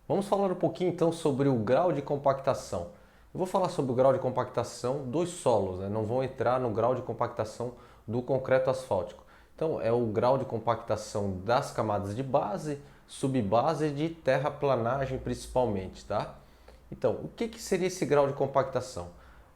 Vamos falar um pouquinho então sobre o grau de compactação. Eu vou falar sobre o grau de compactação dos solos, né? Não vou entrar no grau de compactação do concreto asfáltico. Então, é o grau de compactação das camadas de base, subbase e de terraplanagem principalmente, tá? Então, o que seria esse grau de compactação?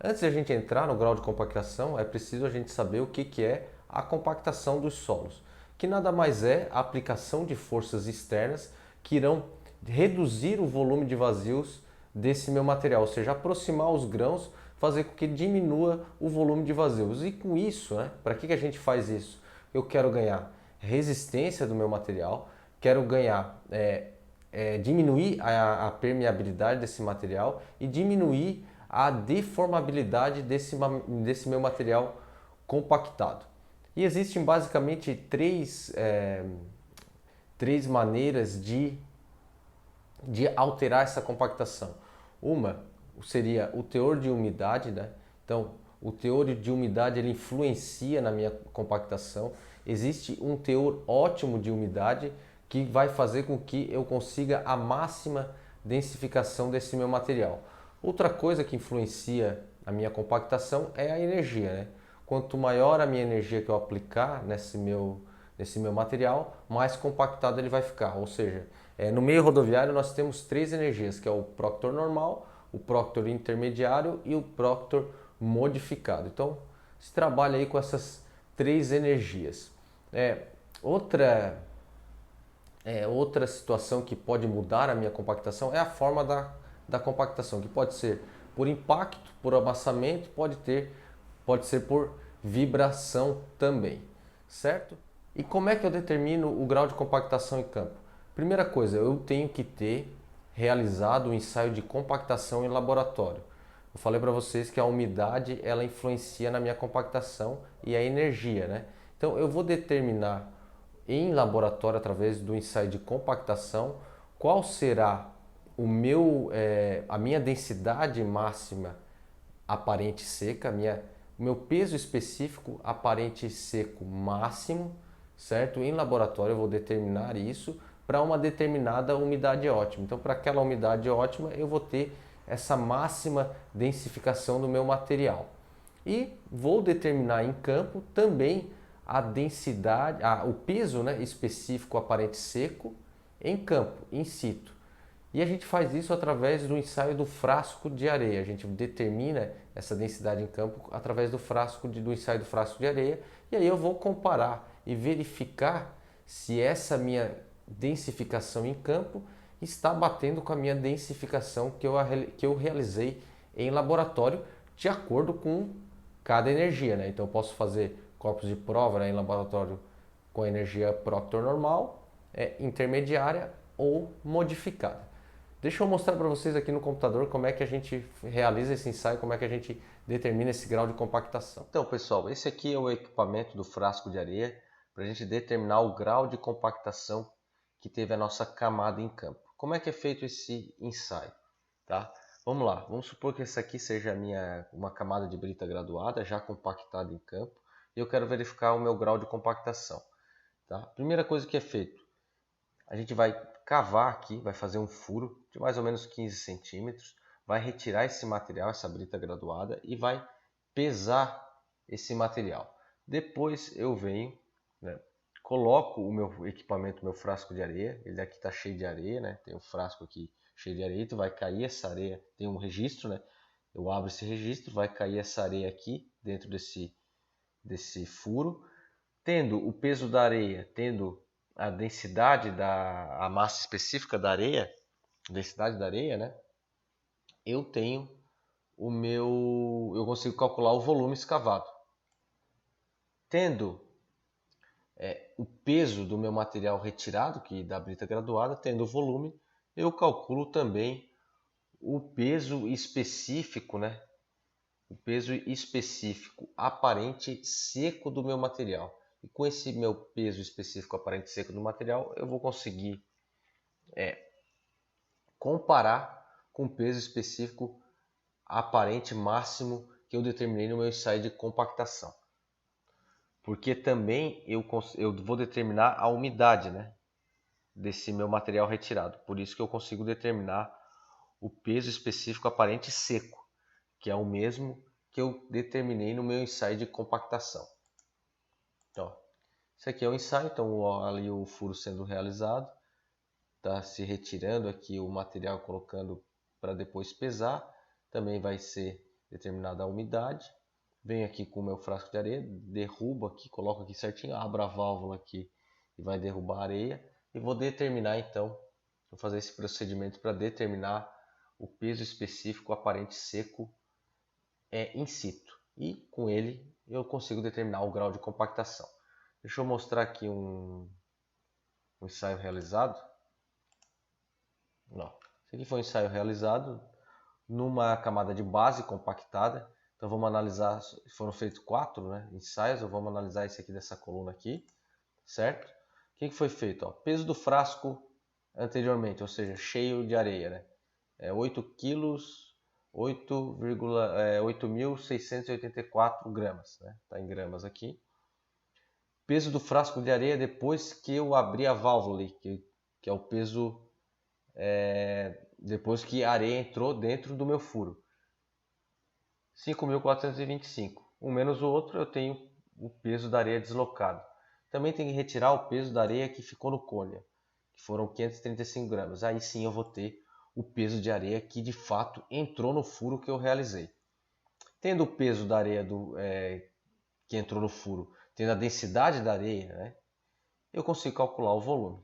Antes de a gente entrar no grau de compactação, é preciso a gente saber o que é a compactação dos solos, que nada mais é a aplicação de forças externas que irão reduzir o volume de vazios desse meu material, ou seja, aproximar os grãos, fazer com que diminua o volume de vazios. E com isso, né, para que a gente faz isso? Eu quero ganhar resistência do meu material, quero ganhar diminuir a permeabilidade desse material e diminuir a deformabilidade desse meu material compactado. E existem basicamente três maneiras de alterar essa compactação. Uma seria o teor de umidade, né? Então, o teor de umidade ele influencia na minha compactação. Existe um teor ótimo de umidade que vai fazer com que eu consiga a máxima densificação desse meu material. Outra coisa que influencia a minha compactação é a energia, né? Quanto maior a minha energia que eu aplicar nesse meu material, mais compactado ele vai ficar. Ou seja, no meio rodoviário nós temos três energias, que é o Proctor normal, o Proctor intermediário e o Proctor modificado. Então, se trabalha aí com essas três energias. É, outra, outra situação que pode mudar a minha compactação é a forma da compactação, que pode ser por impacto, por amassamento, pode ser por vibração também, certo? E como é que eu determino o grau de compactação em campo? Primeira coisa, eu tenho que ter realizado o ensaio de compactação em laboratório. Eu falei para vocês que a umidade ela influencia na minha compactação e a energia, né? Então eu vou determinar em laboratório através do ensaio de compactação qual será a minha densidade máxima aparente seca, o meu peso específico aparente seco máximo, certo? Em laboratório eu vou determinar isso para uma determinada umidade ótima. Então, para aquela umidade ótima, eu vou ter essa máxima densificação do meu material. E vou determinar em campo também a densidade, o peso, né, específico aparente seco em campo, in situ. E a gente faz isso através do ensaio do frasco de areia. A gente determina essa densidade em campo através do ensaio do frasco de areia. E aí eu vou comparar e verificar se essa minha densificação em campo está batendo com a minha densificação que eu realizei em laboratório de acordo com cada energia, né? Então eu posso fazer corpos de prova, né, em laboratório com energia Proctor normal, intermediária ou modificada. Deixa eu mostrar para vocês aqui no computador como é que a gente realiza esse ensaio, como é que a gente determina esse grau de compactação. Então, pessoal, esse aqui é o equipamento do frasco de areia para a gente determinar o grau de compactação que teve a nossa camada em campo. Como é que é feito esse ensaio? Tá? Vamos lá, vamos supor que essa aqui seja uma camada de brita graduada já compactada em campo e eu quero verificar o meu grau de compactação. Tá? Primeira coisa que é feito, a gente vai cavar aqui, vai fazer um furo de mais ou menos 15 centímetros, vai retirar esse material, essa brita graduada e vai pesar esse material. Depois eu venho, né, coloco o meu equipamento, meu frasco de areia, ele aqui está cheio de areia, né, tem um frasco aqui cheio de areia, então vai cair essa areia, tem um registro, né, eu abro esse registro, vai cair essa areia aqui dentro desse furo, tendo o peso da areia, tendo a densidade a massa específica da areia, densidade da areia, né? Eu tenho eu consigo calcular o volume escavado. Tendo o peso do meu material retirado, que da brita graduada, tendo o volume, eu calculo também o peso específico, né? O peso específico aparente seco do meu material. E com esse meu peso específico aparente seco do material, eu vou conseguir comparar com o peso específico aparente máximo que eu determinei no meu ensaio de compactação. Porque também eu vou determinar a umidade, né? desse meu material retirado. Por isso que eu consigo determinar o peso específico aparente seco, que é o mesmo que eu determinei no meu ensaio de compactação. Então, esse aqui é o ensaio, então ali o furo sendo realizado, está se retirando aqui o material, colocando para depois pesar, também vai ser determinada a umidade. Venho aqui com o meu frasco de areia, derrubo aqui, coloco aqui certinho, abro a válvula aqui e vai derrubar a areia. E vou determinar então, vou fazer esse procedimento para determinar o peso específico aparente seco in situ. E com ele eu consigo determinar o grau de compactação. Deixa eu mostrar aqui um ensaio realizado. Não. Esse aqui foi um ensaio realizado numa camada de base compactada. Então vamos analisar, foram feitos 4 ensaios, vamos analisar esse aqui dessa coluna aqui, certo? O que foi feito? Ó, peso do frasco anteriormente, ou seja, cheio de areia, né? 8 quilos, 8.684 gramas, né? Tá em gramas aqui. Peso do frasco de areia depois que eu abri a válvula, que é o peso depois que a areia entrou dentro do meu furo. 5.425. Um menos o outro, eu tenho o peso da areia deslocado. Também tem que retirar o peso da areia que ficou no cônea, que foram 535 gramas. Aí sim eu vou ter o peso de areia que de fato entrou no furo que eu realizei. Tendo o peso da areia que entrou no furo, tendo a densidade da areia, né, eu consigo calcular o volume.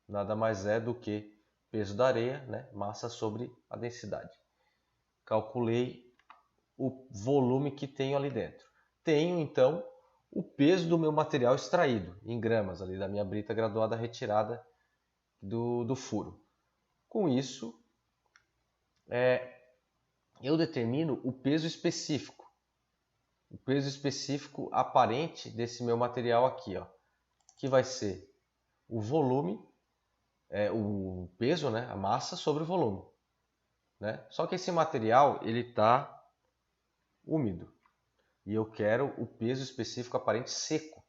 Nada mais é do que peso da areia, né, massa sobre a densidade. Calculei o volume que tenho ali dentro. Tenho então o peso do meu material extraído em gramas ali da minha brita graduada retirada do furo. Com isso, eu determino o peso específico. O peso específico aparente desse meu material aqui, ó, que vai ser o volume, o peso, né, a massa sobre o volume, né? Só que esse material ele está úmido e eu quero o peso específico aparente seco.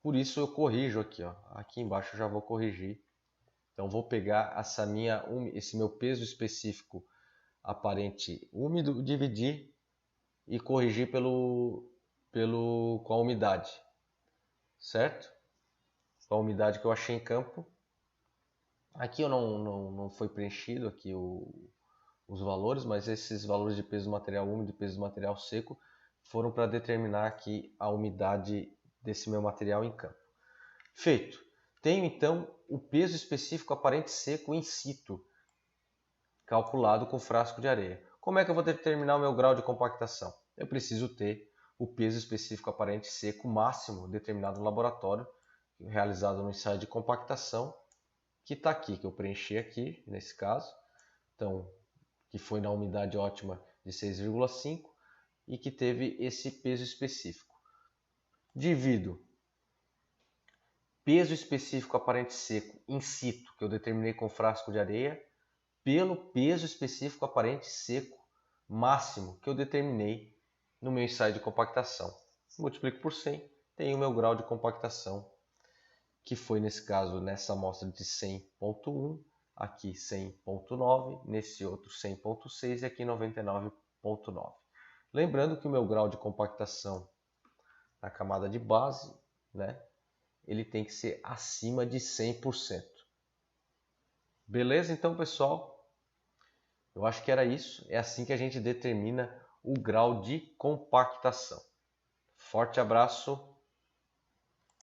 Por isso eu corrijo aqui, ó. Aqui embaixo eu já vou corrigir. Então vou pegar esse meu peso específico aparente úmido, dividir e corrigir com a umidade, certo? Com a umidade que eu achei em campo. Aqui eu não foi preenchido aqui os valores, mas esses valores de peso do material úmido e peso do material seco foram para determinar aqui a umidade desse meu material em campo. Feito. Tenho então o peso específico aparente seco in situ, calculado com frasco de areia. Como é que eu vou determinar o meu grau de compactação? Eu preciso ter o peso específico aparente seco máximo determinado no laboratório, realizado no ensaio de compactação, que está aqui, que eu preenchi aqui, nesse caso. Então, que foi na umidade ótima de 6,5 e que teve esse peso específico. Divido peso específico aparente seco in situ, que eu determinei com frasco de areia, pelo peso específico aparente seco máximo, que eu determinei no meu ensaio de compactação. Multiplico por 100, tenho o meu grau de compactação, que foi nesse caso, nessa amostra de 100.1, aqui 100.9, nesse outro 100.6 e aqui 99.9. Lembrando que o meu grau de compactação na camada de base, né, ele tem que ser acima de 100%. Beleza? Então, pessoal, eu acho que era isso. É assim que a gente determina o grau de compactação. Forte abraço.